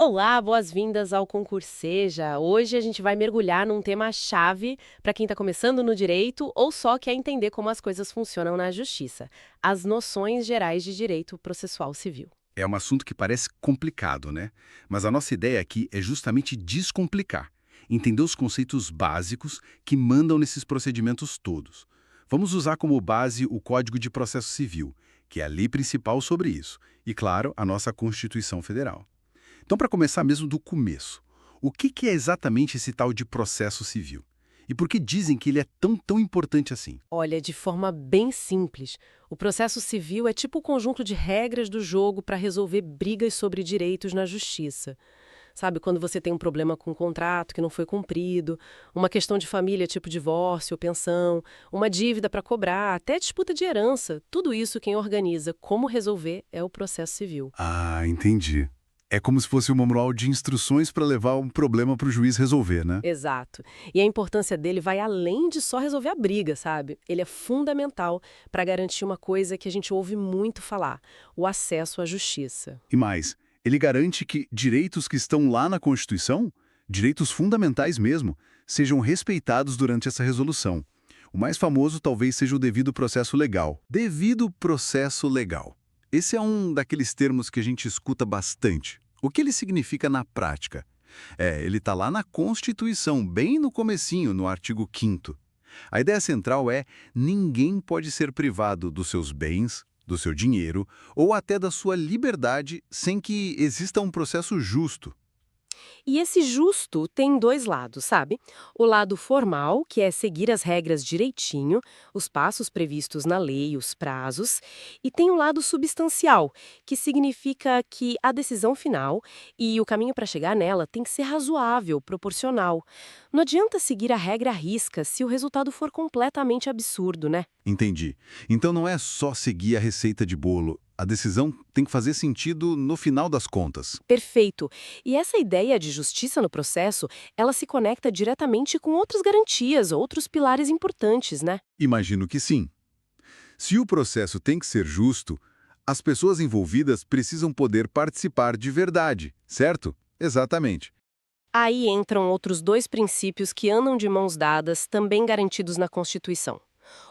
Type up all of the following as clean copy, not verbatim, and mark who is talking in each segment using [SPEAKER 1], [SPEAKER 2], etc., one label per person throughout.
[SPEAKER 1] Olá, boas-vindas ao Concurseja. Hoje a gente vai mergulhar num tema-chave para quem está começando no direito ou só quer entender como as coisas funcionam na justiça: as noções gerais de direito processual civil.
[SPEAKER 2] É um assunto que parece complicado, né? Mas a nossa ideia aqui é justamente descomplicar, entender os conceitos básicos que mandam nesses procedimentos todos. Vamos usar como base o Código de Processo Civil, que é a lei principal sobre isso, e, claro, a nossa Constituição Federal. Então, para começar mesmo do começo, o que é exatamente esse tal de processo civil? E por que dizem que ele é tão importante assim?
[SPEAKER 1] Olha, de forma bem simples, o processo civil é tipo o conjunto de regras do jogo para resolver brigas sobre direitos na justiça. Sabe, quando você tem um problema com um contrato que não foi cumprido, uma questão de família tipo divórcio ou pensão, uma dívida para cobrar, até disputa de herança, tudo isso quem organiza como resolver é o processo civil.
[SPEAKER 2] Ah, entendi. É como se fosse um manual de instruções para levar um problema para o juiz resolver, né?
[SPEAKER 1] Exato. E a importância dele vai além de só resolver a briga, sabe? Ele é fundamental para garantir uma coisa que a gente ouve muito falar: o acesso à justiça.
[SPEAKER 2] E mais, ele garante que direitos que estão lá na Constituição, direitos fundamentais mesmo, sejam respeitados durante essa resolução. O mais famoso talvez seja o devido processo legal. Devido processo legal. Esse é um daqueles termos que a gente escuta bastante. O que ele significa na prática? Ele está lá na Constituição, bem no comecinho, no artigo 5º. A ideia central é: ninguém pode ser privado dos seus bens, do seu dinheiro ou até da sua liberdade sem que exista um processo justo.
[SPEAKER 1] E esse justo tem dois lados, sabe? O lado formal, que é seguir as regras direitinho, os passos previstos na lei, os prazos, e tem o lado substancial, que significa que a decisão final e o caminho para chegar nela tem que ser razoável, proporcional. Não adianta seguir a regra à risca se o resultado for completamente absurdo, né?
[SPEAKER 2] Entendi. Então não é só seguir a receita de bolo. A decisão tem que fazer sentido no final das contas.
[SPEAKER 1] Perfeito. E essa ideia de justiça no processo, ela se conecta diretamente com outras garantias, outros pilares importantes, né?
[SPEAKER 2] Imagino que sim. Se o processo tem que ser justo, as pessoas envolvidas precisam poder participar de verdade, certo? Exatamente.
[SPEAKER 1] Aí entram outros dois princípios que andam de mãos dadas, também garantidos na Constituição: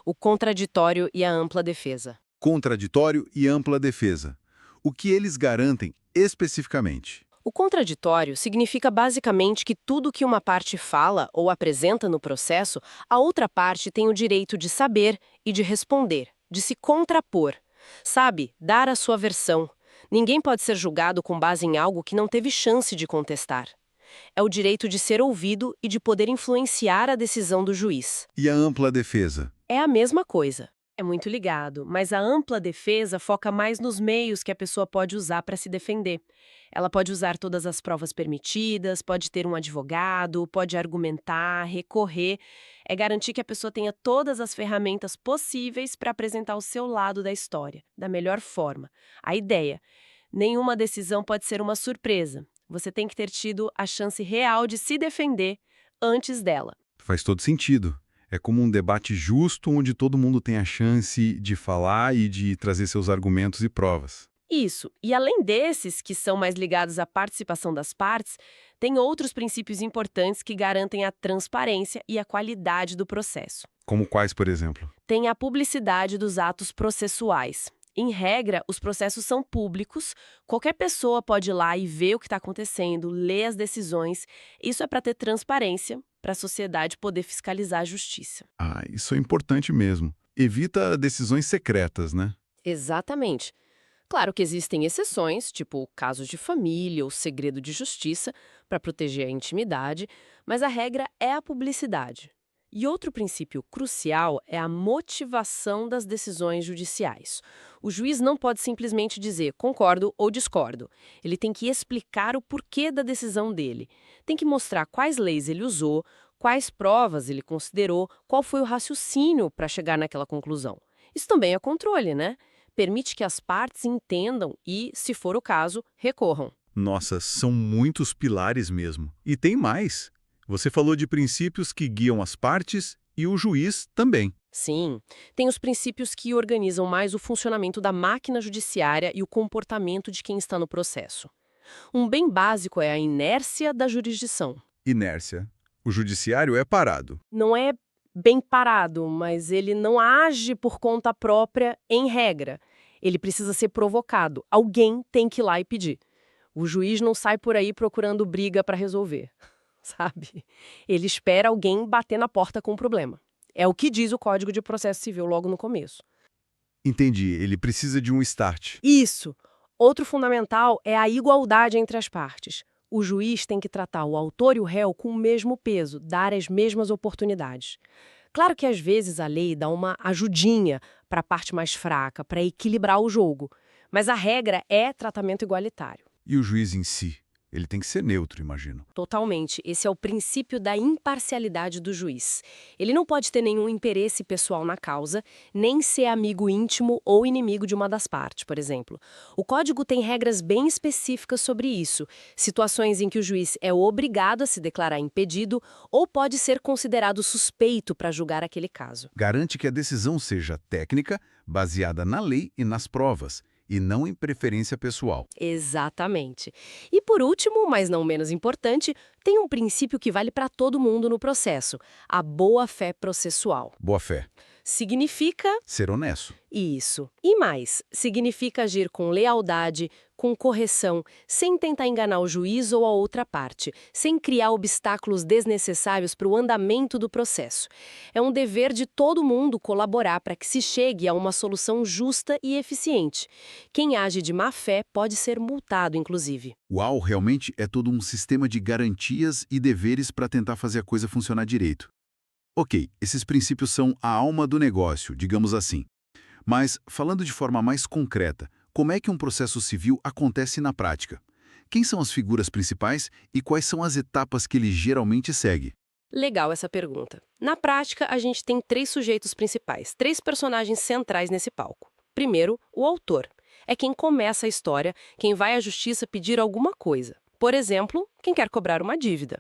[SPEAKER 1] o contraditório e a ampla defesa.
[SPEAKER 2] Contraditório e ampla defesa. O que eles garantem especificamente?
[SPEAKER 1] O contraditório significa basicamente que tudo que uma parte fala ou apresenta no processo, a outra parte tem o direito de saber e de responder, de se contrapor. Sabe, dar a sua versão. Ninguém pode ser julgado com base em algo que não teve chance de contestar. É o direito de ser ouvido e de poder influenciar a decisão do juiz.
[SPEAKER 2] E a ampla defesa?
[SPEAKER 1] É a mesma coisa. É muito ligado, mas a ampla defesa foca mais nos meios que a pessoa pode usar para se defender. Ela pode usar todas as provas permitidas, pode ter um advogado, pode argumentar, recorrer. É garantir que a pessoa tenha todas as ferramentas possíveis para apresentar o seu lado da história, da melhor forma. A ideia: nenhuma decisão pode ser uma surpresa. Você tem que ter tido a chance real de se defender antes dela.
[SPEAKER 2] Faz todo sentido. É como um debate justo onde todo mundo tem a chance de falar e de trazer seus argumentos e provas.
[SPEAKER 1] Isso. E além desses, que são mais ligados à participação das partes, tem outros princípios importantes que garantem a transparência e a qualidade do processo.
[SPEAKER 2] Como quais, por exemplo?
[SPEAKER 1] Tem a publicidade dos atos processuais. Em regra, os processos são públicos, qualquer pessoa pode ir lá e ver o que está acontecendo, ler as decisões. Isso é para ter transparência, para a sociedade poder fiscalizar a justiça.
[SPEAKER 2] Ah, isso é importante mesmo. Evita decisões secretas, né?
[SPEAKER 1] Exatamente. Claro que existem exceções, tipo casos de família ou segredo de justiça, para proteger a intimidade, mas a regra é a publicidade. E outro princípio crucial é a motivação das decisões judiciais. O juiz não pode simplesmente dizer concordo ou discordo. Ele tem que explicar o porquê da decisão dele. Tem que mostrar quais leis ele usou, quais provas ele considerou, qual foi o raciocínio para chegar naquela conclusão. Isso também é controle, né? Permite que as partes entendam e, se for o caso, recorram.
[SPEAKER 2] Nossa, são muitos pilares mesmo. E tem mais. Você falou de princípios que guiam as partes e o juiz também.
[SPEAKER 1] Sim, tem os princípios que organizam mais o funcionamento da máquina judiciária e o comportamento de quem está no processo. Um bem básico é a inércia da jurisdição.
[SPEAKER 2] Inércia. O judiciário é parado.
[SPEAKER 1] Não é bem parado, mas ele não age por conta própria em regra. Ele precisa ser provocado. Alguém tem que ir lá e pedir. O juiz não sai por aí procurando briga para resolver, sabe? Ele espera alguém bater na porta com o problema. É o que diz o Código de Processo Civil logo no começo.
[SPEAKER 2] Entendi, ele precisa de um start.
[SPEAKER 1] Isso. Outro fundamental é a igualdade entre as partes. O juiz tem que tratar o autor e o réu com o mesmo peso, dar as mesmas oportunidades. Claro que às vezes a lei dá uma ajudinha para a parte mais fraca, para equilibrar o jogo, mas a regra é tratamento igualitário.
[SPEAKER 2] E o juiz em si? Ele tem que ser neutro, imagino.
[SPEAKER 1] Totalmente. Esse é o princípio da imparcialidade do juiz. Ele não pode ter nenhum interesse pessoal na causa, nem ser amigo íntimo ou inimigo de uma das partes, por exemplo. O Código tem regras bem específicas sobre isso, situações em que o juiz é obrigado a se declarar impedido ou pode ser considerado suspeito para julgar aquele caso.
[SPEAKER 2] Garante que a decisão seja técnica, baseada na lei e nas provas, e não em preferência pessoal.
[SPEAKER 1] Exatamente. E por último, mas não menos importante, tem um princípio que vale para todo mundo no processo: a boa-fé processual.
[SPEAKER 2] Boa-fé.
[SPEAKER 1] Significa
[SPEAKER 2] Ser honesto.
[SPEAKER 1] isso. E mais, significa agir com lealdade, com correção, sem tentar enganar o juiz ou a outra parte, sem criar obstáculos desnecessários para o andamento do processo. É um dever de todo mundo colaborar para que se chegue a uma solução justa e eficiente. Quem age de má fé pode ser multado, inclusive.
[SPEAKER 2] Uau, realmente é todo um sistema de garantias e deveres para tentar fazer a coisa funcionar direito. Ok, esses princípios são a alma do negócio, digamos assim. Mas, falando de forma mais concreta, como é que um processo civil acontece na prática? Quem são as figuras principais e quais são as etapas que ele geralmente segue?
[SPEAKER 1] Legal essa pergunta. Na prática, a gente tem três sujeitos principais, três personagens centrais nesse palco. Primeiro, o autor. É quem começa a história, quem vai à justiça pedir alguma coisa. Por exemplo, quem quer cobrar uma dívida.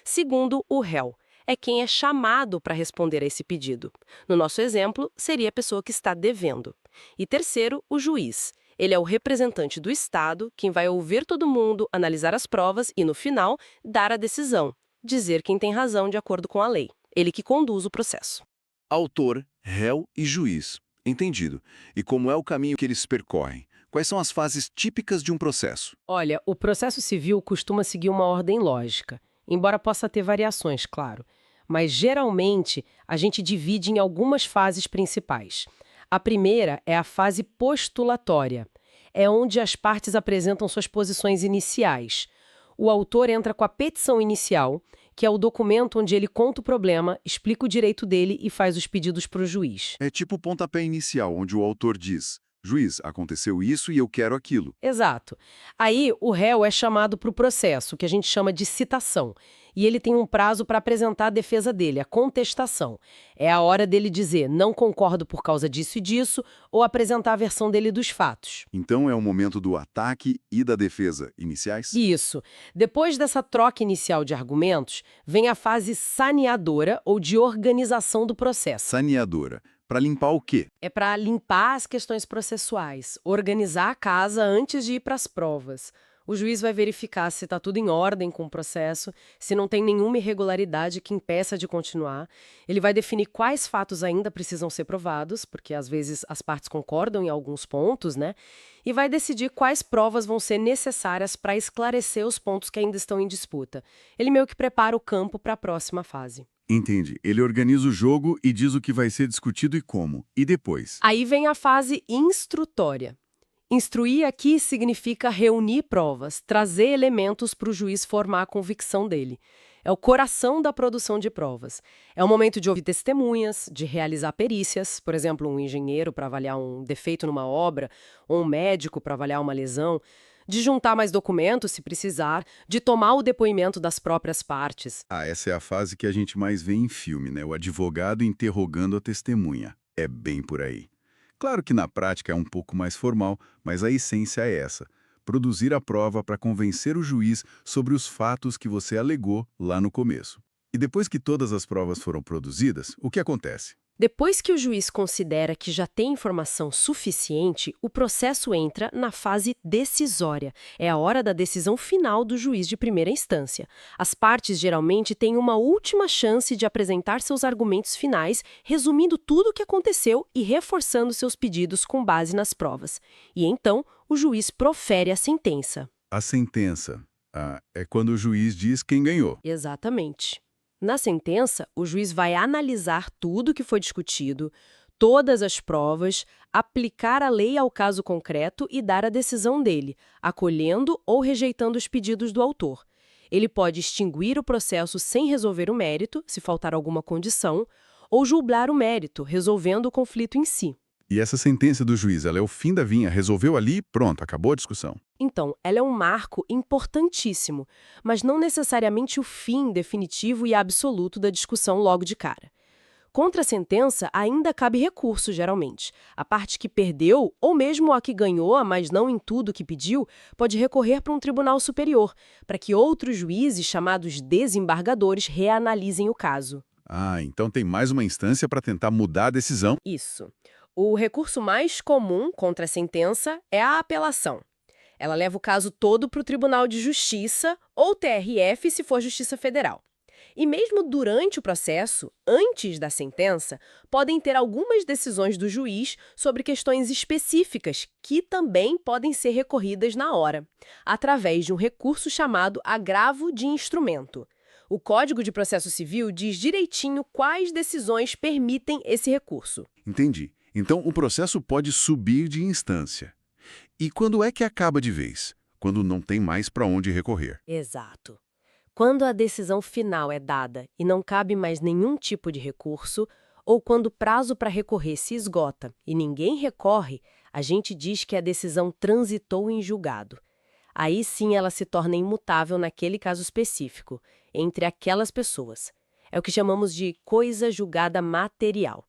[SPEAKER 1] Segundo, o réu. É quem é chamado para responder a esse pedido. No nosso exemplo, seria a pessoa que está devendo. E terceiro, o juiz. Ele é o representante do Estado, quem vai ouvir todo mundo, analisar as provas e, no final, dar a decisão. Dizer quem tem razão de acordo com a lei. Ele que conduz o processo.
[SPEAKER 3] Autor, réu e juiz. Entendido. E como é o caminho que eles percorrem? Quais são as fases típicas de um processo?
[SPEAKER 1] Olha, o processo civil costuma seguir uma ordem lógica, embora possa ter variações, claro. Mas, geralmente, a gente divide em algumas fases principais. A primeira é a fase postulatória. É onde as partes apresentam suas posições iniciais. O autor entra com a petição inicial, que é o documento onde ele conta o problema, explica o direito dele e faz os pedidos para o juiz.
[SPEAKER 3] É tipo o pontapé inicial, onde o autor diz: juiz, aconteceu isso e eu quero aquilo.
[SPEAKER 1] Exato. Aí, o réu é chamado para o processo, que a gente chama de citação. E ele tem um prazo para apresentar a defesa dele, a contestação. É a hora dele dizer, não concordo por causa disso e disso, ou apresentar a versão dele dos fatos.
[SPEAKER 3] Então é o momento do ataque e da defesa iniciais?
[SPEAKER 1] Isso. Depois dessa troca inicial de argumentos, vem a fase saneadora ou de organização do processo.
[SPEAKER 3] Saneadora. Para limpar o quê?
[SPEAKER 1] É para limpar as questões processuais, organizar a casa antes de ir para as provas. O juiz vai verificar se está tudo em ordem com o processo, se não tem nenhuma irregularidade que impeça de continuar. Ele vai definir quais fatos ainda precisam ser provados, porque às vezes as partes concordam em alguns pontos, né? E vai decidir quais provas vão ser necessárias para esclarecer os pontos que ainda estão em disputa. Ele meio que prepara o campo para a próxima fase.
[SPEAKER 3] Entendi. Ele organiza o jogo e diz o que vai ser discutido e como. E depois?
[SPEAKER 1] Aí vem a fase instrutória. Instruir aqui significa reunir provas, trazer elementos para o juiz formar a convicção dele. É o coração da produção de provas. É o momento de ouvir testemunhas, de realizar perícias, por exemplo, um engenheiro para avaliar um defeito numa obra, ou um médico para avaliar uma lesão, de juntar mais documentos, se precisar, de tomar o depoimento das próprias partes.
[SPEAKER 3] Ah, essa é a fase que a gente mais vê em filme, né? O advogado interrogando a testemunha. É bem por aí. Claro que na prática é um pouco mais formal, mas a essência é essa: produzir a prova para convencer o juiz sobre os fatos que você alegou lá no começo. E depois que todas as provas foram produzidas, o que acontece?
[SPEAKER 1] Depois que o juiz considera que já tem informação suficiente, o processo entra na fase decisória. É a hora da decisão final do juiz de primeira instância. As partes geralmente têm uma última chance de apresentar seus argumentos finais, resumindo tudo o que aconteceu e reforçando seus pedidos com base nas provas. E então, o juiz profere a sentença.
[SPEAKER 3] A sentença é quando o juiz diz quem ganhou.
[SPEAKER 1] Exatamente. Na sentença, o juiz vai analisar tudo que foi discutido, todas as provas, aplicar a lei ao caso concreto e dar a decisão dele, acolhendo ou rejeitando os pedidos do autor. Ele pode extinguir o processo sem resolver o mérito, se faltar alguma condição, ou julgar o mérito, resolvendo o conflito em si.
[SPEAKER 3] E essa sentença do juiz, ela é o fim da vinha, resolveu ali, pronto, acabou a discussão.
[SPEAKER 1] Então, ela é um marco importantíssimo, mas não necessariamente o fim definitivo e absoluto da discussão logo de cara. Contra a sentença, ainda cabe recurso, geralmente. A parte que perdeu, ou mesmo a que ganhou, mas não em tudo que pediu, pode recorrer para um tribunal superior, para que outros juízes, chamados desembargadores, reanalisem o caso.
[SPEAKER 3] Então tem mais uma instância para tentar mudar a decisão.
[SPEAKER 1] Isso. O recurso mais comum contra a sentença é a apelação. Ela leva o caso todo para o Tribunal de Justiça ou TRF, se for Justiça Federal. E mesmo durante o processo, antes da sentença, podem ter algumas decisões do juiz sobre questões específicas que também podem ser recorridas na hora, através de um recurso chamado agravo de instrumento. O Código de Processo Civil diz direitinho quais decisões permitem esse recurso.
[SPEAKER 3] Entendi. Então o processo pode subir de instância. E quando é que acaba de vez? Quando não tem mais para onde recorrer.
[SPEAKER 1] Exato. Quando a decisão final é dada e não cabe mais nenhum tipo de recurso, ou quando o prazo para recorrer se esgota e ninguém recorre, a gente diz que a decisão transitou em julgado. Aí sim ela se torna imutável naquele caso específico, entre aquelas pessoas. É o que chamamos de coisa julgada material.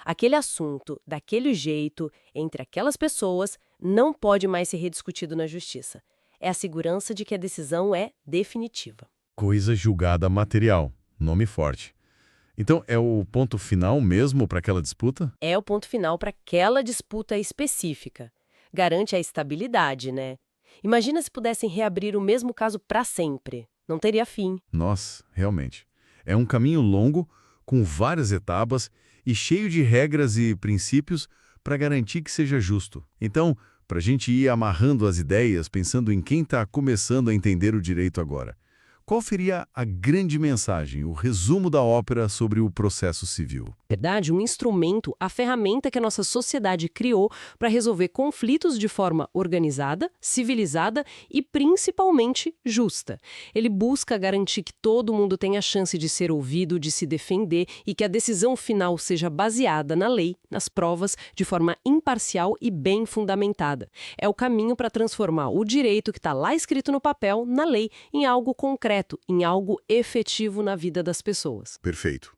[SPEAKER 1] Aquele assunto, daquele jeito, entre aquelas pessoas, não pode mais ser rediscutido na justiça. É a segurança de que a decisão é definitiva.
[SPEAKER 4] Coisa julgada material. Nome forte. Então, é o ponto final mesmo para aquela disputa?
[SPEAKER 1] É o ponto final para aquela disputa específica. Garante a estabilidade, né? Imagina se pudessem reabrir o mesmo caso para sempre. Não teria fim.
[SPEAKER 4] Nossa, realmente. É um caminho longo, com várias etapas e cheio de regras e princípios para garantir que seja justo. Então, para a gente ir amarrando as ideias, pensando em quem está começando a entender o direito agora, qual seria a grande mensagem, o resumo da ópera sobre o processo civil?
[SPEAKER 1] Verdade, um instrumento, a ferramenta que a nossa sociedade criou para resolver conflitos de forma organizada, civilizada e principalmente justa. Ele busca garantir que todo mundo tenha a chance de ser ouvido, de se defender e que a decisão final seja baseada na lei, nas provas, de forma imparcial e bem fundamentada. É o caminho para transformar o direito que está lá escrito no papel, na lei, em algo concreto, em algo efetivo na vida das pessoas.
[SPEAKER 3] Perfeito.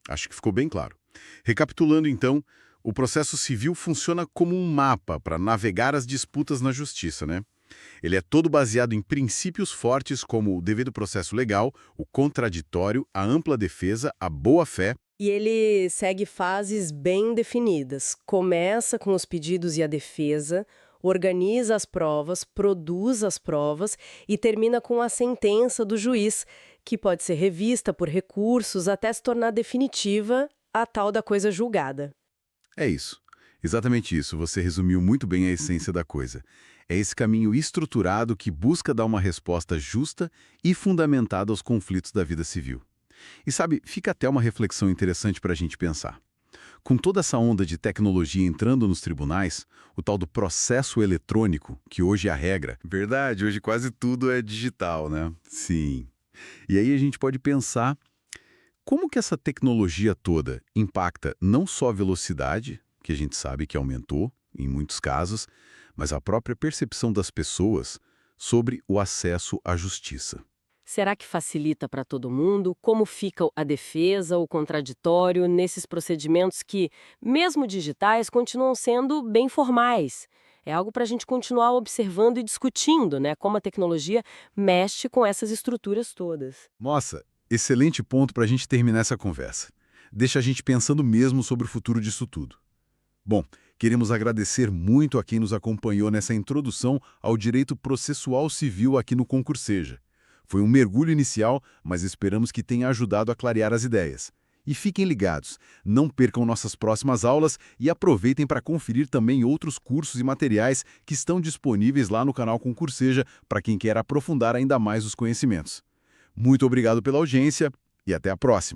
[SPEAKER 3] Acho que ficou bem claro. Recapitulando, então, o processo civil funciona como um mapa para navegar as disputas na justiça, né? Ele é todo baseado em princípios fortes como o devido processo legal, o contraditório, a ampla defesa, a boa-fé.
[SPEAKER 1] E ele segue fases bem definidas. Começa com os pedidos e a defesa, organiza as provas, produz as provas e termina com a sentença do juiz, que pode ser revista por recursos até se tornar definitiva a tal da coisa julgada.
[SPEAKER 3] É isso. Exatamente isso. Você resumiu muito bem a essência da coisa. É esse caminho estruturado que busca dar uma resposta justa e fundamentada aos conflitos da vida civil. E sabe, fica até uma reflexão interessante para a gente pensar. Com toda essa onda de tecnologia entrando nos tribunais, o tal do processo eletrônico, que hoje é a regra. Verdade, hoje quase tudo é digital, né? Sim. E aí a gente pode pensar como que essa tecnologia toda impacta não só a velocidade, que a gente sabe que aumentou em muitos casos, mas a própria percepção das pessoas sobre o acesso à justiça.
[SPEAKER 1] Será que facilita para todo mundo? Como fica a defesa, o contraditório nesses procedimentos que, mesmo digitais, continuam sendo bem formais? É algo para a gente continuar observando e discutindo, né? Como a tecnologia mexe com essas estruturas todas.
[SPEAKER 3] Nossa, excelente ponto para a gente terminar essa conversa. deixa a gente pensando mesmo sobre o futuro disso tudo. Bom, queremos agradecer muito a quem nos acompanhou nessa introdução ao direito processual civil aqui no Concurseja. Foi um mergulho inicial, mas esperamos que tenha ajudado a clarear as ideias. E fiquem ligados, não percam nossas próximas aulas e aproveitem para conferir também outros cursos e materiais que estão disponíveis lá no canal Concurseja para quem quer aprofundar ainda mais os conhecimentos. Muito obrigado pela audiência e até a próxima!